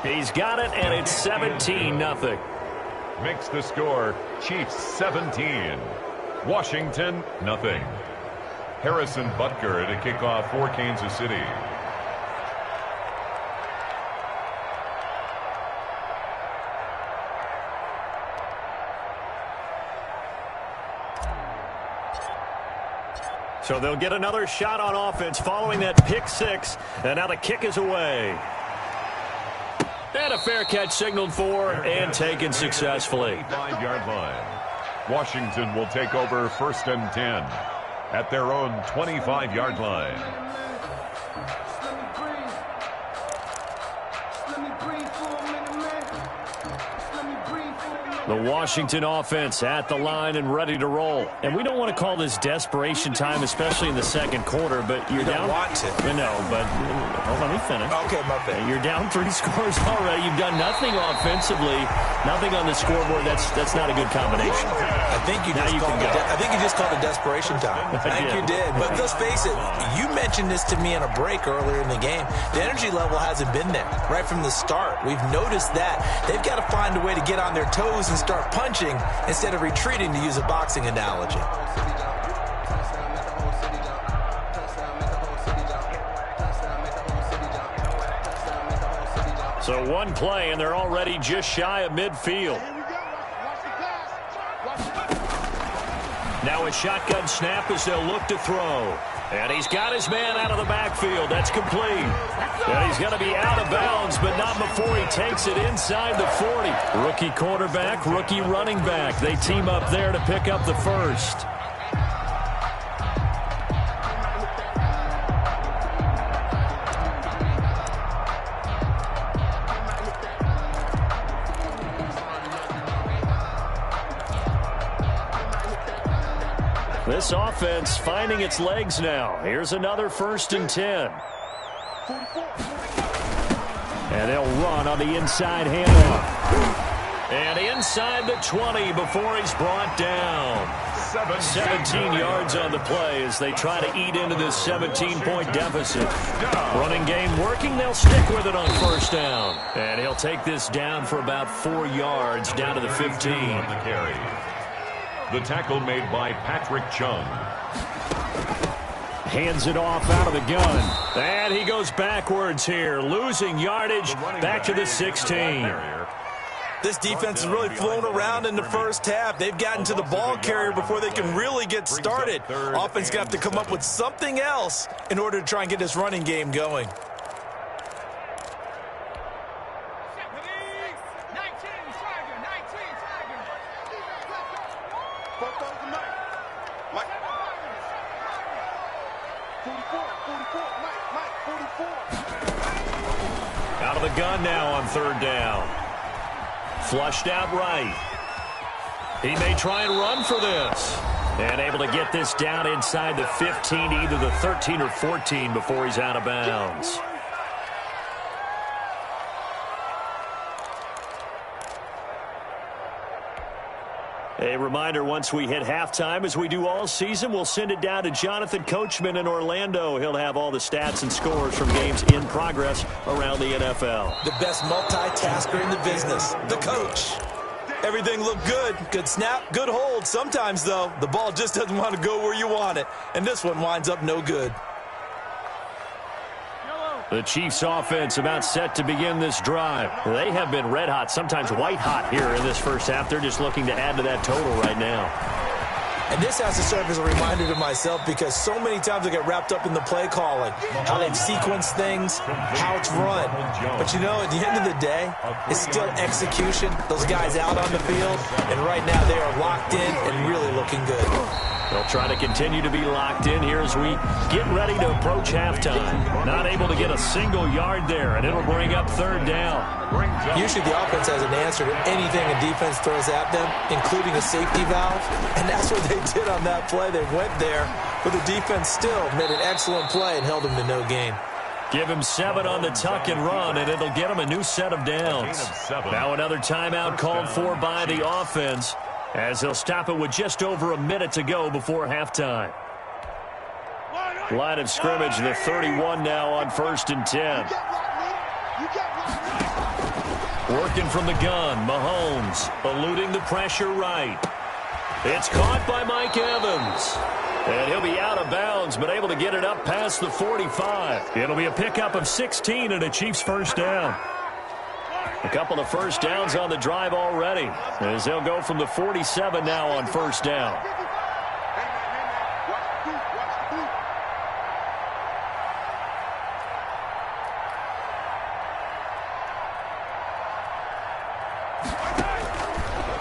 He's got it, and it's 17-0. Makes the score Chiefs 17, Washington nothing. Harrison Butker to kick off for Kansas City. So they'll get another shot on offense following that pick six, and now the kick is away. And a fair catch signaled for and taken successfully. 5-yard line. Washington will take over 1st and 10 at their own 25-yard line. The Washington offense at the line and ready to roll. And we don't want to call this desperation time, especially in the second quarter, but you're down. You don't want to. No, but let me finish. Okay, my bad. You're down 3 scores already. You've done nothing offensively, nothing on the scoreboard. That's not a good combination. I think you just called it desperation time. I think you did. But let's face it, you mentioned this to me on a break earlier in the game. The energy level hasn't been there right from the start. We've noticed that. They've got to find a way to get on their toes and start punching instead of retreating, to use a boxing analogy. So one play, and they're already just shy of midfield. Now a shotgun snap as they'll look to throw. And he's got his man out of the backfield. That's complete. And he's going to be out of bounds, but not before he takes it inside the 40. Rookie quarterback, rookie running back. They team up there to pick up the first. This offense finding its legs now. Here's another 1st and 10. And they'll run on the inside handoff. And inside the 20 before he's brought down. 17 yards on the play as they try to eat into this 17-point deficit. Running game working. They'll stick with it on 1st down. And he'll take this down for about 4 yards down to the 15. On the carry. The tackle made by Patrick Chung. Hands it off out of the gun. And he goes backwards here, losing yardage back to the 16. This defense has really flown around in the first half. They've gotten to the ball carrier before they can really get started. Offense going to have to come up with something else in order to try and get this running game going. Out of the gun now on 3rd down. Flushed out right. He may try and run for this. And able to get this down inside the 15, either the 13 or 14 before he's out of bounds. A reminder, once we hit halftime, as we do all season, we'll send it down to Jonathan Coachman in Orlando. He'll have all the stats and scores from games in progress around the NFL. The best multitasker in the business, the coach. Everything looked good. Good snap, good hold. Sometimes, though, the ball just doesn't want to go where you want it. And this one winds up no good. The Chiefs offense about set to begin this drive. They have been red hot, sometimes white hot here in this first half. They're just looking to add to that total right now. And this has to serve as a reminder to myself because so many times I get wrapped up in the play calling, how they've sequenced things, how it's run. But, you know, at the end of the day, it's still execution. Those guys out on the field, and right now they are locked in and really looking good. They'll try to continue to be locked in here as we get ready to approach halftime. Not able to get a single yard there, and it'll bring up 3rd down. Usually the offense has an answer to anything a defense throws at them, including a safety valve, and that's what they did on that play. They went there, but the defense still made an excellent play and held them to no gain. Give him 7 on the tuck and run, and it'll get him a new set of downs. Now another timeout called for by the offense, as they'll stop it with just over a minute to go before halftime. Line of scrimmage, the 31 now on 1st and 10. Working from the gun, Mahomes eluding the pressure right. It's caught by Mike Evans. And he'll be out of bounds, but able to get it up past the 45. It'll be a pickup of 16 and a Chiefs first down. A couple of first downs on the drive already, as they'll go from the 47 now on first down.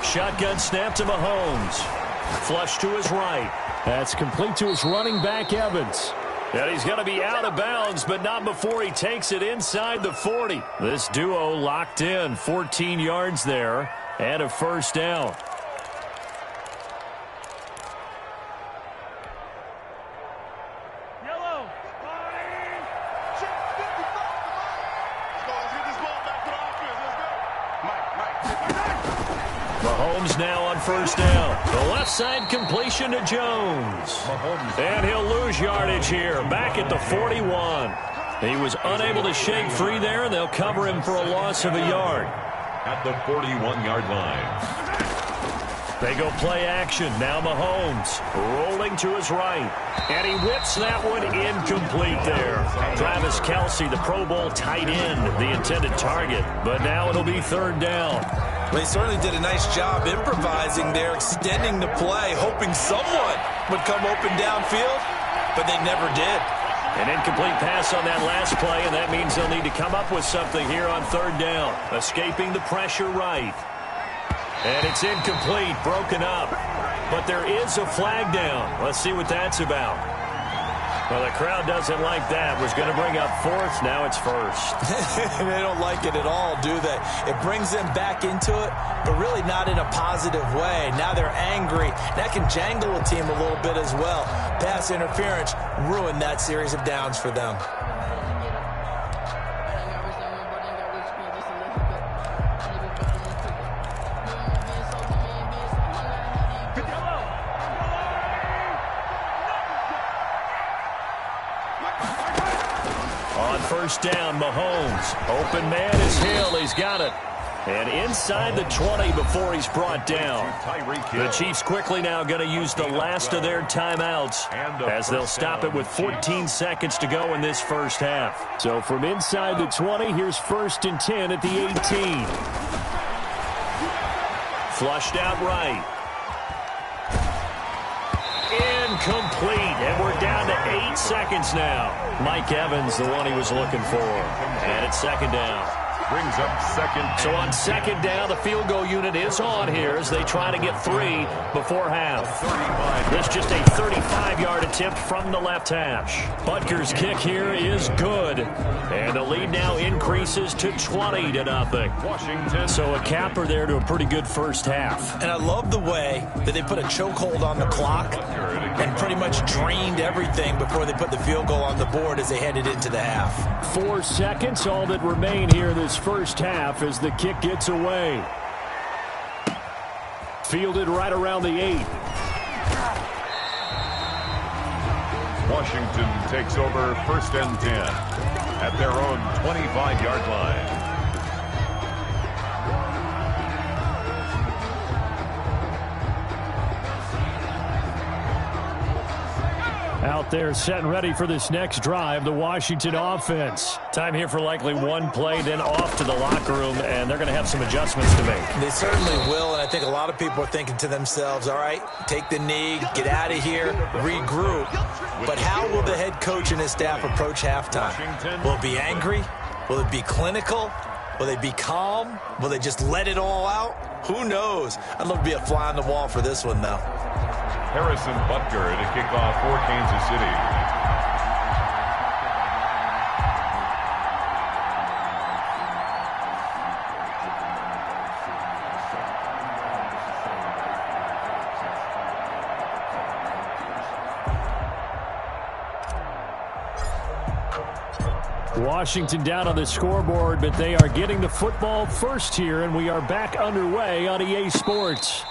Shotgun snap to Mahomes. Flush to his right. That's complete to his running back, Evans. And he's going to be out of bounds, but not before he takes it inside the 40. This duo locked in, 14 yards there, and a first down. Mahomes now on first down. The left side completion to Jones. And he'll lose yardage here, back at the 41. He was unable to shake free there, and they'll cover him for a loss of a yard. At the 41-yard line. They go play action. Now Mahomes rolling to his right. And he whips that one incomplete there. Travis Kelce, the Pro Bowl tight end, the intended target. But now it'll be third down. Well, he certainly did a nice job improvising there, extending the play, hoping someone would come open downfield, but they never did. An incomplete pass on that last play, and that means they'll need to come up with something here on third down. Escaping the pressure right. And it's incomplete, broken up. But there is a flag down. Let's see what that's about. Well, the crowd doesn't like that. Was going to bring up fourth. Now it's first. They don't like it at all, do they? It brings them back into it, but really not in a positive way. Now they're angry. That can jangle a team a little bit as well. Pass interference ruined that series of downs for them. First down, Mahomes. Open man is Hill. He's got it. And inside the 20 before he's brought down. The Chiefs quickly now going to use the last of their timeouts as they'll stop it with 14 seconds to go in this first half. So from inside the 20, here's first and 10 at the 18. Flushed out right. Incomplete, and we're down to 8 seconds now. Mike Evans, the one he was looking for. And it's second down. Brings up second. So on second down, the field goal unit is on here as they try to get 3 before half. This just a 35-yard attempt from the left hash. Butker's kick here is good. And the lead now increases to 20-0. Washington. So a capper there to a pretty good first half. And I love the way that they put a chokehold on the clock and pretty much drained everything before they put the field goal on the board as they headed into the half. 4 seconds, all that remain here this first half as the kick gets away. Fielded right around the 8. Washington takes over first and 10 at their own 25-yard line. Out there set and ready for this next drive, the Washington offense. Time here for likely one play, then off to the locker room, and they're going to have some adjustments to make. They certainly will, and I think a lot of people are thinking to themselves, all right, take the knee, get out of here, regroup. But how will the head coach and his staff approach halftime? Will it be angry? Will it be clinical? Will they be calm? Will they just let it all out? Who knows? I'd love to be a fly on the wall for this one, though. Harrison Butker to kick off for Kansas City. Washington down on the scoreboard, but they are getting the football first here, and we are back underway on EA Sports.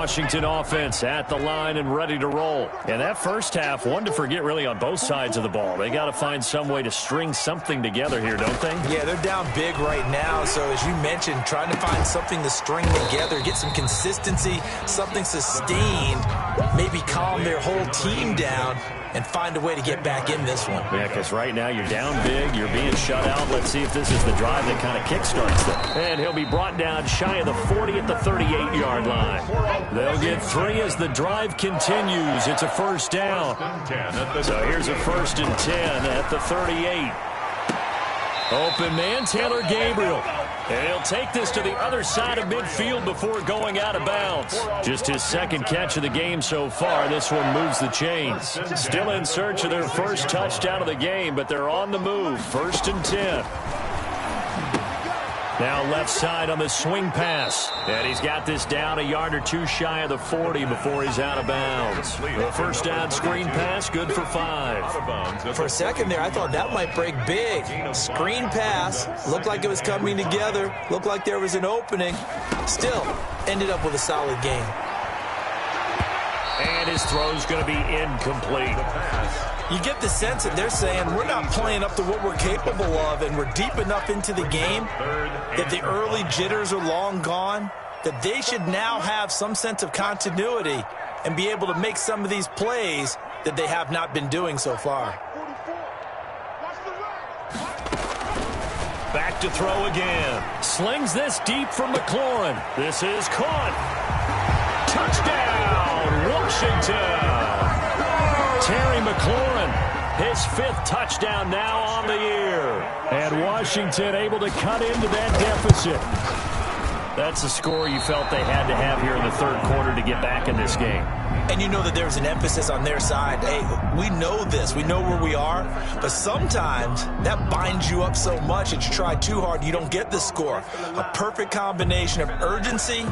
Washington offense at the line and ready to roll. And that first half, one to forget really on both sides of the ball. They got to find some way to string something together here, don't they? Yeah, they're down big right now. So as you mentioned, trying to find something to string together, get some consistency, something sustained, maybe calm their whole team down and find a way to get back in this one. Yeah, because right now you're down big, you're being shut out. Let's see if this is the drive that kind of kickstarts them. And he'll be brought down shy of the 40 at the 38-yard line. They'll get 3 as the drive continues. It's a first down. So here's a 1st and 10 at the 38. Open man, Taylor Gabriel. And he'll take this to the other side of midfield before going out of bounds. Just his 2nd catch of the game so far. This one moves the chains. Still in search of their first touchdown of the game, but they're on the move. 1st and 10. Now left side on the swing pass. And he's got this down a yard or 2 shy of the 40 before he's out of bounds. The first down screen pass, good for 5. For a second there, I thought that might break big. Screen pass, looked like it was coming together, looked like there was an opening. Still, ended up with a solid game. And his throw's going to be incomplete. You get the sense that they're saying we're not playing up to what we're capable of, and we're deep enough into the game that the early jitters are long gone, that they should now have some sense of continuity and be able to make some of these plays that they have not been doing so far. Back to throw again. Slings this deep from McLaurin. This is caught. Touchdown, Washington. Terry McLaurin, his 5th touchdown now on the year. And Washington able to cut into that deficit. That's a score you felt they had to have here in the 3rd quarter to get back in this game. And you know that there's an emphasis on their side. Hey, we know this. We know where we are. But sometimes that binds you up so much that you try too hard, you don't get the score. A perfect combination of urgency,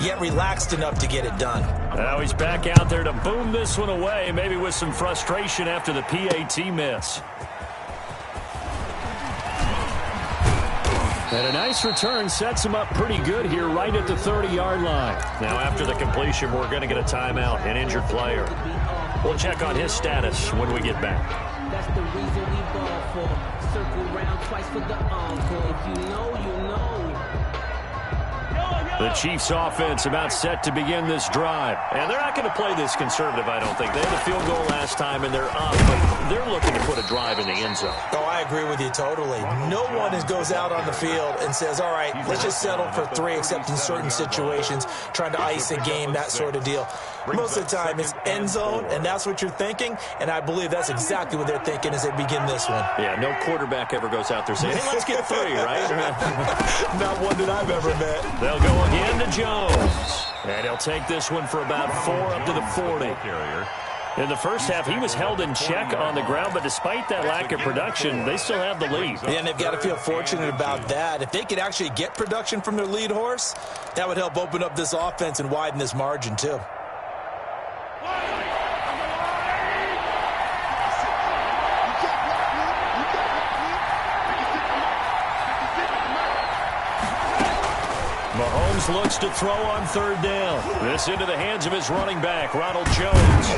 yet relaxed enough to get it done. Now he's back out there to boom this one away, maybe with some frustration after the PAT miss. And a nice return sets him up pretty good here right at the 30-yard line. Now after the completion, we're going to get a timeout, an injured player. We'll check on his status when we get back. That's the reason we ball for. Circle round twice for the encore. If you know, you know. The Chiefs offense about set to begin this drive. And they're not going to play this conservative, I don't think. They had a field goal last time, and they're up, but they're looking to put a drive in the end zone. Oh, I agree with you totally. No one goes out on the field and says, all right, let's just settle for 3, except in certain situations, trying to ice a game, that sort of deal. Most of the time, it's end zone, and that's what you're thinking, and I believe that's exactly what they're thinking as they begin this one. Yeah, no quarterback ever goes out there saying, hey, let's get 3, right? Not one that I've ever met. They'll go again to Jones. And he'll take this one for about 4 up to the 40. In the first half, he was held in check on the ground, but despite that lack of production, they still have the lead. Yeah, and they've got to feel fortunate about that. If they could actually get production from their lead horse, that would help open up this offense and widen this margin, too. Mahomes looks to throw on 3rd down. This into the hands of his running back, Ronald Jones.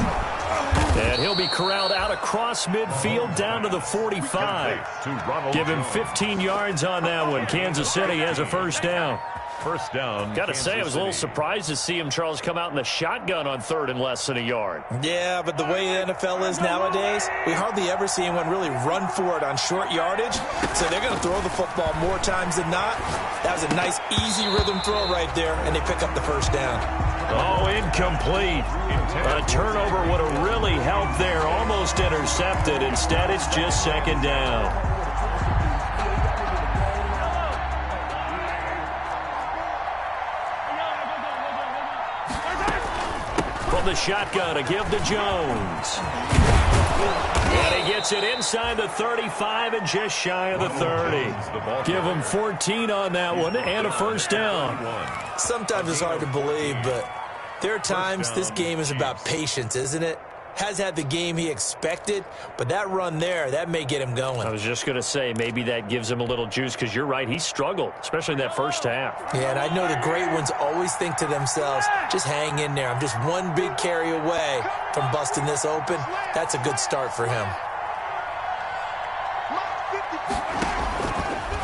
And he'll be corralled out across midfield down to the 45. Give him 15 yards on that one. Kansas City has a first down. First down. Got to say, I was a little surprised to see him, Charles, come out in the shotgun on 3rd and less than a yard. Yeah, but the way the NFL is nowadays, we hardly ever see anyone really run for it on short yardage. So they're going to throw the football more times than not. That was a nice, easy rhythm throw right there, and they pick up the first down. Oh, incomplete. A turnover would have really helped there. Almost intercepted. Instead, it's just 2nd down. From the shotgun, a give to Jones. And he gets it inside the 35 and just shy of the 30. Give him 14 on that one and a first down. Sometimes it's hard to believe, but there are times this game is about patience, isn't it? has had the game he expected, but that run there, that may get him going. I was just going to say, maybe that gives him a little juice, because you're right, he struggled, especially in that first half. Yeah, and I know the great ones always think to themselves, just hang in there. I'm just one big carry away from busting this open. That's a good start for him.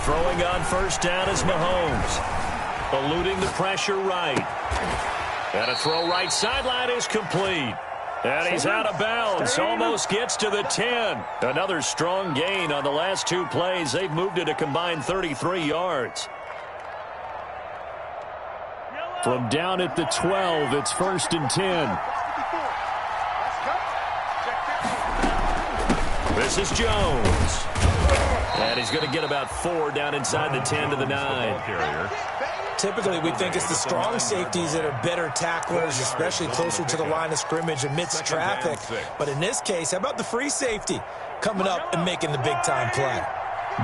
Throwing on first down is Mahomes. Eluding the pressure right. And a throw right sideline is complete. And he's out of bounds. Almost gets to the 10. Another strong gain on the last two plays. They've moved it a combined 33 yards. From down at the 12, it's 1st and 10. This is Jones. And he's going to get about 4 down inside the 10 to the 9. Typically, we think it's the strong safeties that are better tacklers, especially closer to the line of scrimmage amidst traffic. But in this case, how about the free safety coming up and making the big-time play?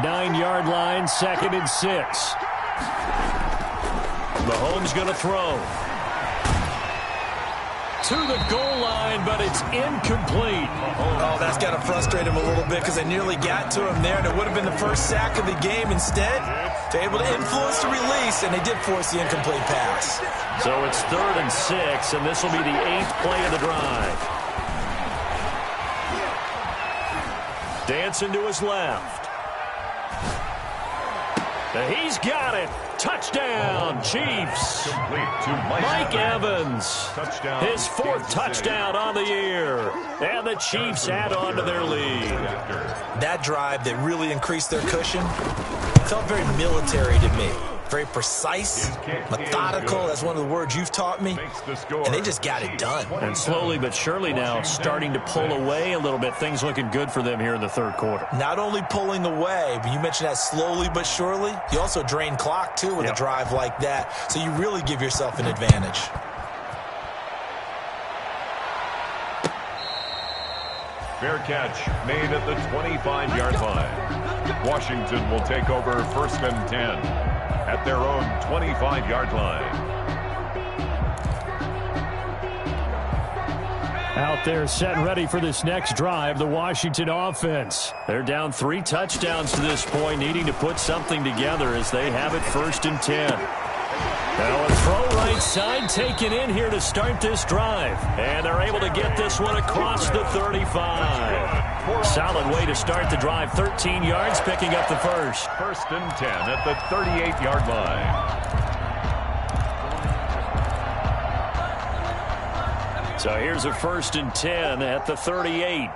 9-yard line, 2nd and 6. Mahomes going to throw. To the goal line, but it's incomplete. Oh, that's got to frustrate him a little bit because they nearly got to him there, and it would have been the first sack of the game. Instead, they're able to influence the release, and they did force the incomplete pass. So it's 3rd and 6, and this will be the 8th play of the drive. Dancing to his left. He's got it. Touchdown, Chiefs. Mike Evans. His 4th touchdown on the year. And the Chiefs add on to their lead. That drive that really increased their cushion felt very military to me. Very precise, methodical. That's one of the words you've taught me. And they just got it done. And slowly but surely now starting to pull away a little bit. Things looking good for them here in the 3rd quarter. Not only pulling away, but you mentioned that slowly but surely. You also drain clock, too, with a drive like that. So you really give yourself an advantage. Fair catch made at the 25-yard line. Washington will take over 1st and 10 at their own 25-yard line. Out there set and ready for this next drive, the Washington offense. They're down 3 touchdowns to this point, needing to put something together as they have it 1st and 10. Now a throw right side taken in here to start this drive. And they're able to get this one across the 35. Solid way to start the drive. 13 yards, picking up the first. 1st and 10 at the 38-yard line. So here's a 1st and 10 at the 38.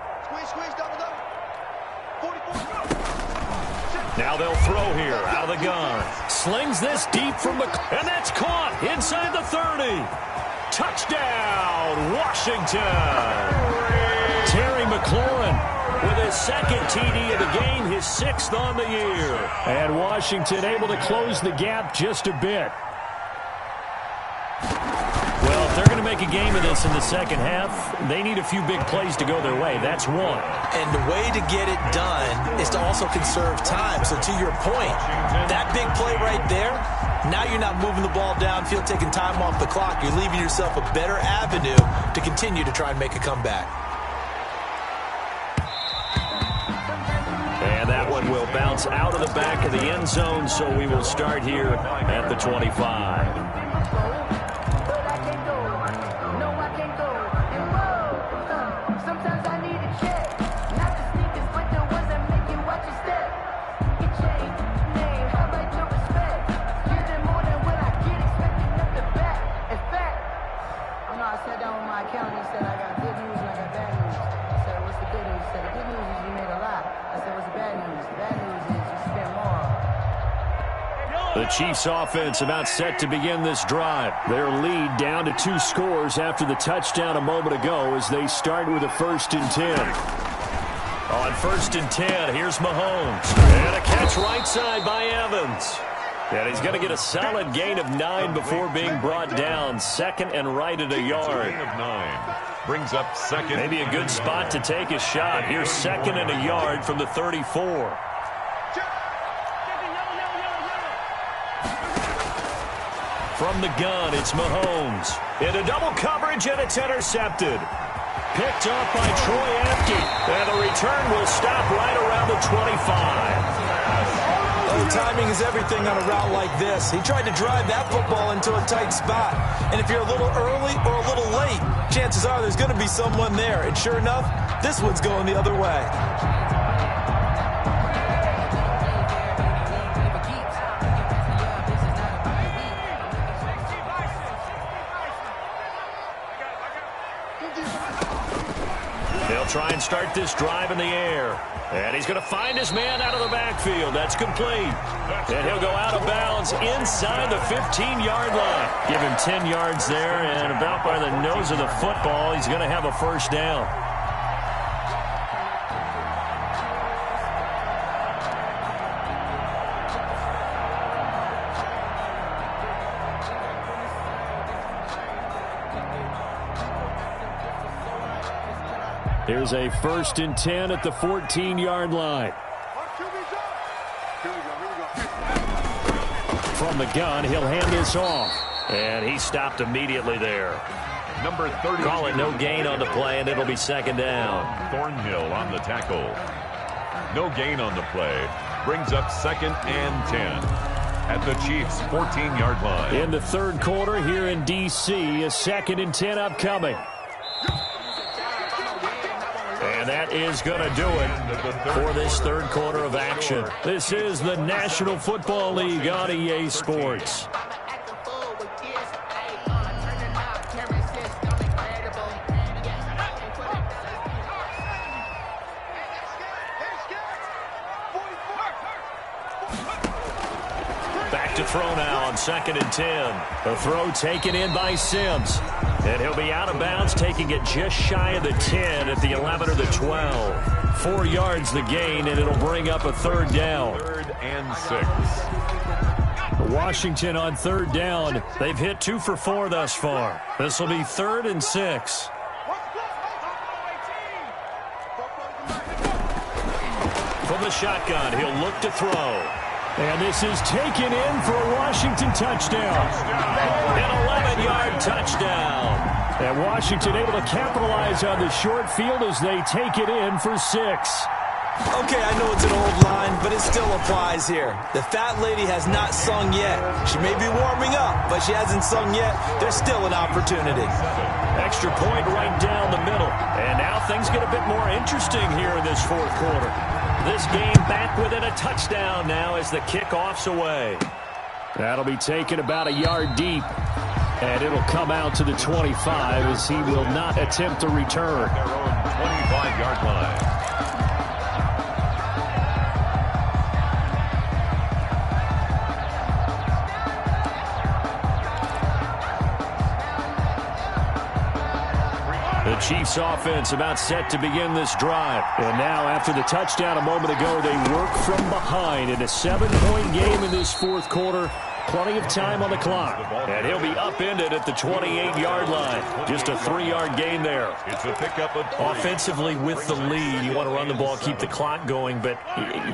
Now they'll throw here out of the gun. Slings this deep from the... And that's caught inside the 30. Touchdown, Washington. Terry McLaurin with his 2nd TD of the game, his 6th on the year. And Washington able to close the gap just a bit. Well, if they're going to make a game of this in the 2nd half, they need a few big plays to go their way. That's one. And the way to get it done is to also conserve time. So to your point, that big play right there, now you're not moving the ball downfield, taking time off the clock. You're leaving yourself a better avenue to continue to try and make a comeback. And that one will bounce out of the back of the end zone, so we will start here at the 25. The Chiefs offense about set to begin this drive. Their lead down to 2 scores after the touchdown a moment ago as they start with a 1st and 10. On 1st and 10, here's Mahomes. And a catch right side by Evans. And he's going to get a solid gain of 9 before being brought down. 2nd and right at a yard. Gain of 9. Brings up 2nd. Maybe a good spot to take a shot. Here's 2nd and a yard from the 34. From the gun, it's Mahomes. Into double coverage, and it's intercepted. picked up by Troy Apke. And the return will stop right around the 25. Oh, timing is everything on a route like this. He tried to drive that football into a tight spot. And if you're a little early or a little late, chances are there's going to be someone there. And sure enough, this one's going the other way. They'll try and start this drive in the air. And he's going to find his man out of the backfield. That's complete. And he'll go out of bounds inside the 15-yard line. Give him 10 yards there, and about by the nose of the football, he's going to have a first down. Here's a 1st and 10 at the 14-yard line. From the gun, he'll hand this off. And he stopped immediately there. Number 30. Call it no gain on the play, and it'll be 2nd down. Thornhill on the tackle. No gain on the play. Brings up 2nd and 10 at the Chiefs' 14-yard line. In the 3rd quarter here in D.C., a 2nd and 10 upcoming. And that is going to do it for this 3rd quarter of action. This is the National Football League on EA Sports. Back to throw now on 2nd and 10. The throw taken in by Sims. And he'll be out of bounds, taking it just shy of the 10 at the 11 or the 12. 4 yards the gain, and it'll bring up a 3rd down. 3rd and 6. Washington on 3rd down. They've hit 2 for 4 thus far. This will be 3rd and 6. From the shotgun, he'll look to throw. And this is taken in for a Washington touchdown. An 11-yard touchdown. And Washington able to capitalize on the short field as they take it in for 6. Okay, I know it's an old line, but it still applies here. The fat lady has not sung yet. She may be warming up, but she hasn't sung yet. There's still an opportunity. Extra point right down the middle. And now things get a bit more interesting here in this 4th quarter. This game back within a touchdown now as the kickoff's away. That'll be taken about a yard deep. And it'll come out to the 25 as he will not attempt to return. Their own 25-yard line. The Chiefs offense about set to begin this drive. And now after the touchdown a moment ago, they work from behind in a 7-point game in this 4th quarter. Plenty of time on the clock. And he'll be upended at the 28-yard line. Just a 3-yard gain there. It's a pickup of 3. Offensively with the lead, you want to run the ball, keep the clock going, but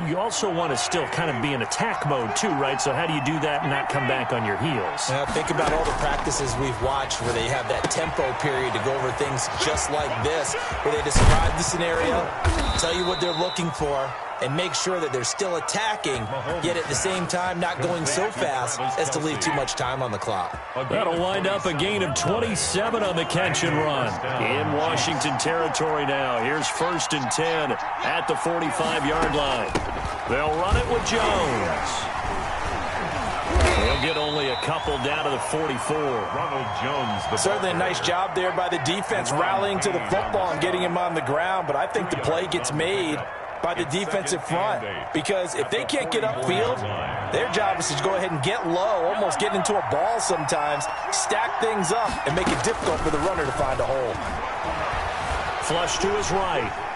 you also want to still kind of be in attack mode too, right? So how do you do that and not come back on your heels? Yeah, think about all the practices we've watched where they have that tempo period to go over things just like this, where they describe the scenario, tell you what they're looking for, and make sure that they're still attacking, yet at the same time not going so fast as to leave too much time on the clock. That'll wind up a gain of 27 on the catch and run. In Washington territory now. Here's 1st and 10 at the 45-yard line. They'll run it with Jones. He'll get only a couple down to the 44. Ronald Jones. Certainly a nice job there by the defense rallying to the football and getting him on the ground, but I think the play gets made by the defensive front, because if they can't get upfield, their job is to go ahead and get low, almost get into a ball sometimes, stack things up, and make it difficult for the runner to find a hole. Flush to his right.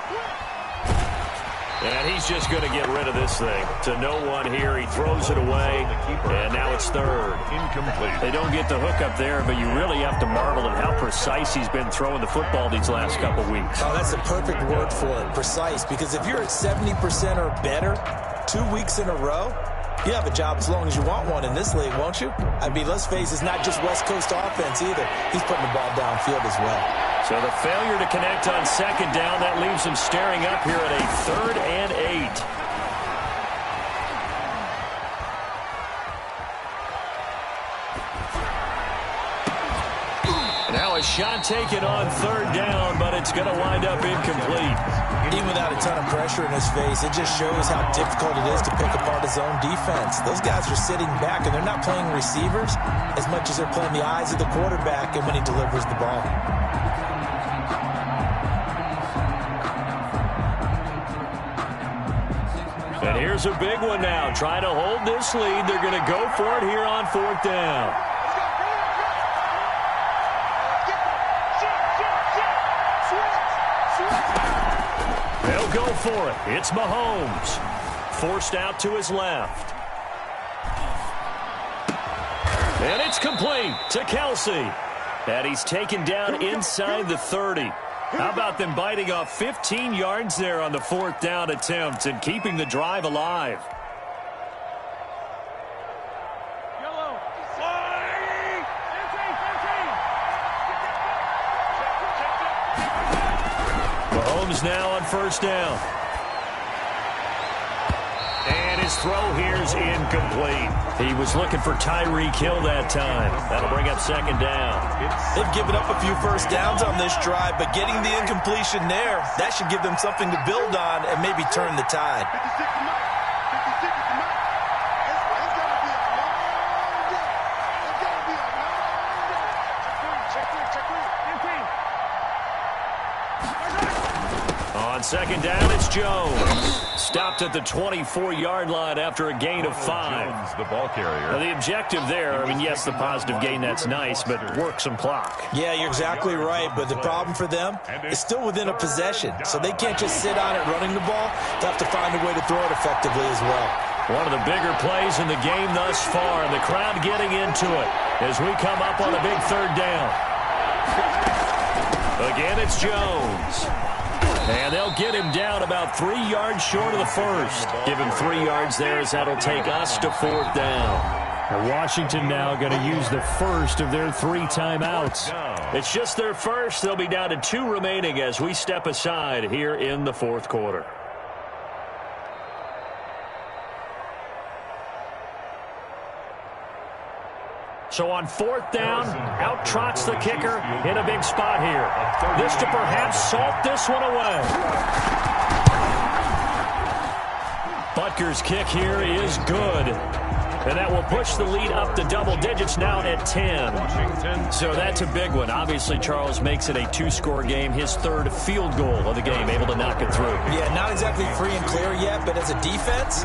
And he's just going to get rid of this thing. To no one here. He throws it away, and now it's 3rd. Incomplete. They don't get the hook up there, but you really have to marvel at how precise he's been throwing the football these last couple weeks. Oh, that's the perfect word for it, precise, because if you're at 70% or better 2 weeks in a row, you have a job as long as you want one in this league, won't you? I mean, let's face it, it's not just West Coast offense either. He's putting the ball downfield as well. So the failure to connect on second down, that leaves him staring up here at a 3rd and 8. Now a shot taken on 3rd down, but it's going to wind up incomplete. Even without a ton of pressure in his face, it just shows how difficult it is to pick apart his own defense. Those guys are sitting back, and they're not playing receivers as much as they're playing the eyes of the quarterback and when he delivers the ball. And here's a big one now. Trying to hold this lead. They're going to go for it here on 4th down. They'll go for it. It's Mahomes. Forced out to his left. And it's complete to Kelsey. And he's taken down inside the 30. How about them biting off 15 yards there on the 4th down attempt and keeping the drive alive? Mahomes now on 1st down. And his throw here's incomplete. He was looking for Tyreek Hill that time. That'll bring up 2nd down. They've given up a few first downs on this drive, but getting the incompletion there, that should give them something to build on and maybe turn the tide. On 2nd down, it's Jones. Stopped at the 24-yard line after a gain of 5. Jones, the ball carrier. Now, the objective there, I mean, yes, the positive gain, that's nice, but work some clock. Yeah, you're exactly right, but the problem for them is still within a possession, so they can't just sit on it running the ball. They have to find a way to throw it effectively as well. One of the bigger plays in the game thus far, and the crowd getting into it as we come up on a big 3rd down. Again, it's Jones. And they'll get him down about 3 yards short of the 1st. Give him 3 yards there as that'll take us to 4th down. And Washington now going to use the first of their 3 timeouts. It's just their first. They'll be down to 2 remaining as we step aside here in the 4th quarter. So on 4th down, out trots the kicker in a big spot here. This to perhaps salt this one away. Butker's kick here is good. And that will push the lead up to double digits now at 10. So that's a big one. Obviously, Charles makes it a 2-score game. His 3rd field goal of the game, able to knock it through. Yeah, not exactly free and clear yet, but as a defense,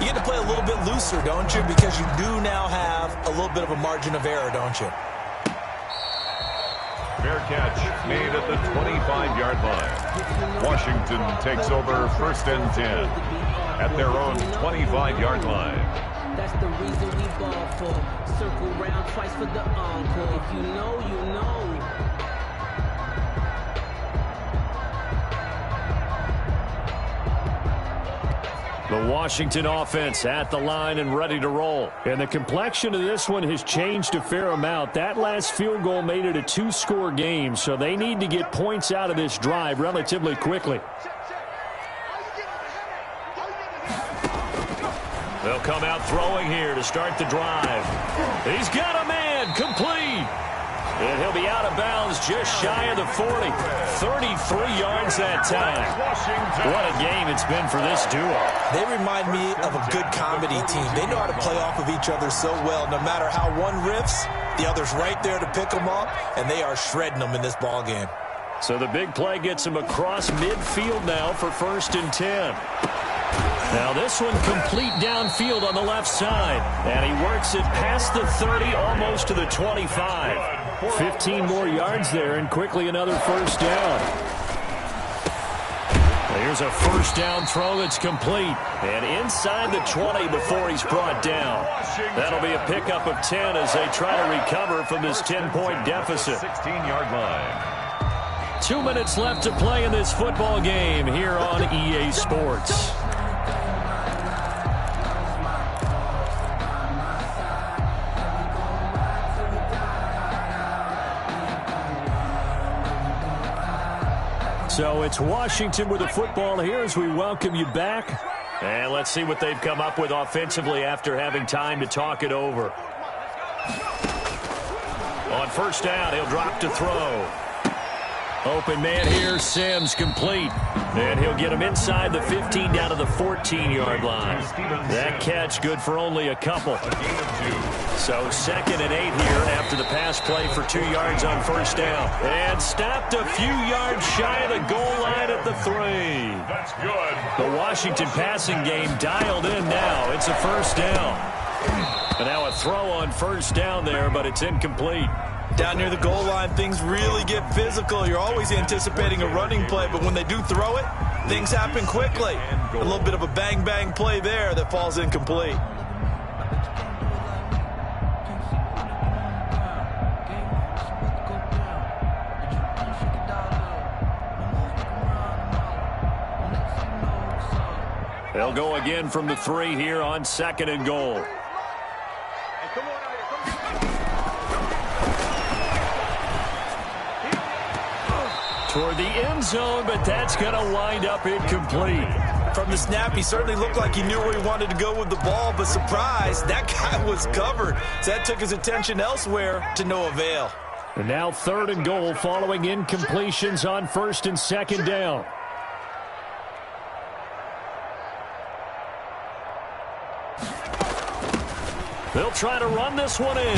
you get to play a little bit looser, don't you? Because you do now have a little bit of a margin of error, don't you? Fair catch made at the 25-yard line. Washington takes over 1st and 10 at their own 25-yard line. That's the reason we ball for. Circle round twice for the encore. If you know, you know. The Washington offense at the line and ready to roll. And the complexion of this one has changed a fair amount. That last field goal made it a 2-score game, so they need to get points out of this drive relatively quickly. They'll come out throwing here to start the drive. He's got a man, complete. And he'll be out of bounds just shy of the 40. 33 yards that time. What a game it's been for this duo. They remind me of a good comedy team. They know how to play off of each other so well. No matter how one riffs, the other's right there to pick them up, and they are shredding them in this ball game. So the big play gets him across midfield now for 1st and 10. Now this one complete downfield on the left side. And he works it past the 30, almost to the 25. 15 more yards there, and quickly another 1st down. Here's a 1st down throw that's complete. And inside the 20 before he's brought down. That'll be a pickup of 10 as they try to recover from this 10-point deficit. 16-yard line. 2 minutes left to play in this football game here on EA Sports. So it's Washington with the football here as we welcome you back. And let's see what they've come up with offensively after having time to talk it over. On first down, he'll drop to throw. Open man here, Sims complete. And he'll get him inside the 15 down to the 14-yard line. That catch good for only a couple. So 2nd and 8 here after the pass play for 2 yards on first down. And stopped a few yards shy of the goal line at the 3. That's good. The Washington passing game dialed in now. It's a first down. And now a throw on first down there, but it's incomplete. Down near the goal line, things really get physical. You're always anticipating a running play, but when they do throw it, things happen quickly. A little bit of a bang-bang play there that falls incomplete. They'll go again from the 3 here on 2nd and goal. Toward the end zone, but that's going to wind up incomplete. From the snap, he certainly looked like he knew where he wanted to go with the ball, but surprise, that guy was covered. So that took his attention elsewhere to no avail. And now 3rd and goal following incompletions on 1st and 2nd down. They'll try to run this one in.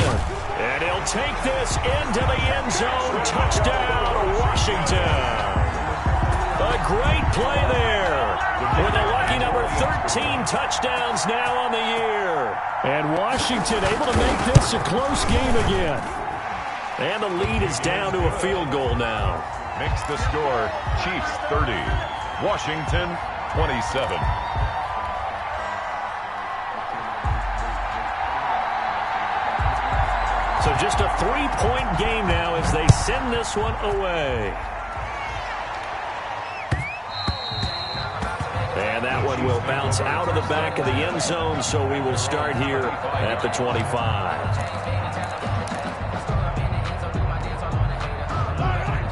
And he'll take this into the end zone. Touchdown, Washington. A great play there. With a lucky number 13 touchdowns now on the year. And Washington able to make this a close game again. And the lead is down to a field goal now. Makes the score Chiefs 30, Washington 27. So just a 3-point game now as they send this one away. And that one will bounce out of the back of the end zone, so we will start here at the 25.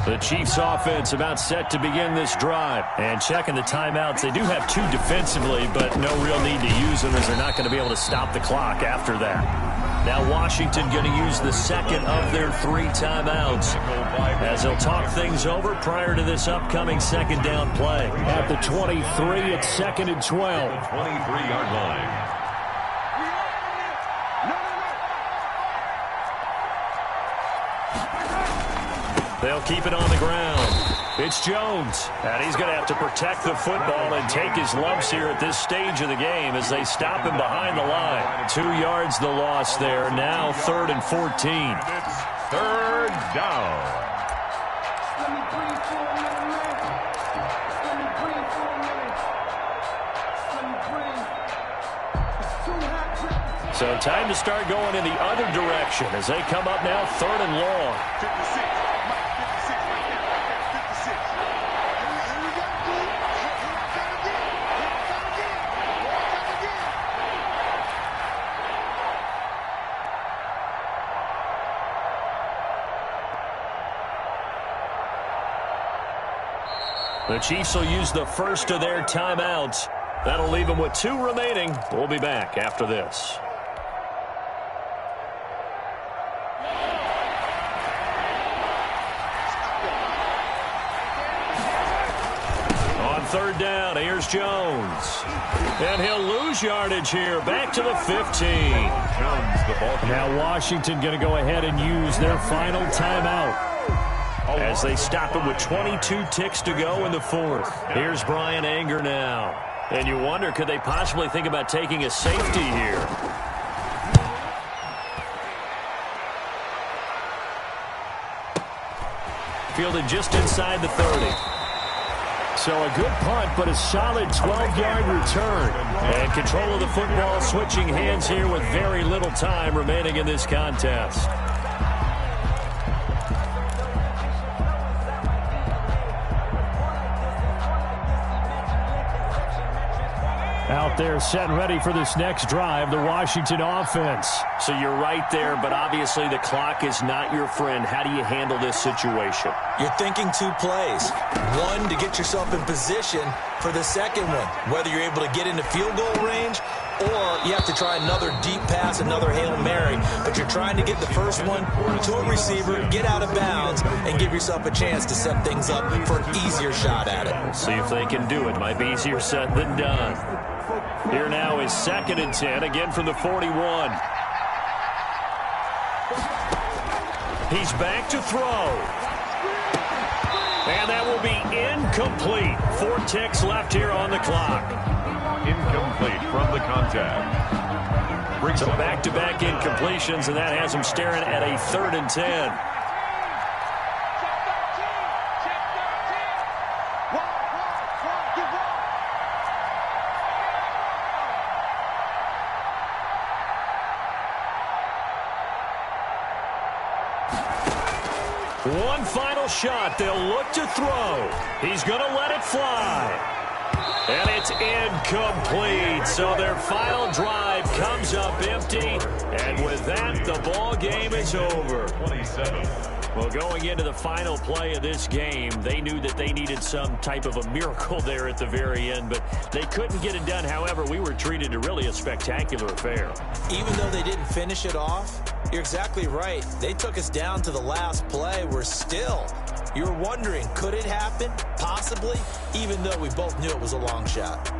The Chiefs offense about set to begin this drive. And checking the timeouts, they do have 2 defensively, but no real need to use them as they're not going to be able to stop the clock after that. Now Washington going to use the 2nd of their 3 timeouts as they'll talk things over prior to this upcoming 2nd down play. At the 23, it's 2nd and 12. 23-yard line. They'll keep it on the ground. It's Jones, and he's going to have to protect the football and take his lumps here at this stage of the game as they stop him behind the line. 2 yards the loss there. Now 3rd and 14. It's 3rd down. So time to start going in the other direction as they come up now 3rd and long. 56. The Chiefs will use the first of their timeouts. That'll leave them with 2 remaining. We'll be back after this. On 3rd down, here's Jones. And he'll lose yardage here. Back to the 15. Now Washington going to go ahead and use their final timeout as they stop it with 22 ticks to go in the 4th. Here's Brian Anger now. And you wonder, could they possibly think about taking a safety here? Fielded just inside the 30. So a good punt, but a solid 12-yard return. And control of the football switching hands here with very little time remaining in this contest. Out there set and ready for this next drive, the Washington offense. So you're right there, but obviously the clock is not your friend. How do you handle this situation? You're thinking 2 plays. One, to get yourself in position for the second one, whether you're able to get into field goal range or you have to try another deep pass, another Hail Mary. But you're trying to get the first one to a receiver, get out of bounds, and give yourself a chance to set things up for an easier shot at it. We'll see if they can do it. Might be easier said than done. Here now is 2nd and 10, again from the 41. He's back to throw. And that will be incomplete. 4 ticks left here on the clock. Incomplete from the contact. So back-to-back incompletions, and that has him staring at a 3rd and 10. One final shot. They'll look to throw. He's going to let it fly. And it's incomplete. So their final drive comes up empty. And with that, the ball game is over. 27. Well, going into the final play of this game, they knew that they needed some type of a miracle there at the very end, but they couldn't get it done. However, we were treated to really a spectacular affair. Even though they didn't finish it off, you're exactly right. They took us down to the last play. We're still, you were wondering, could it happen? Possibly, even though we both knew it was a long shot.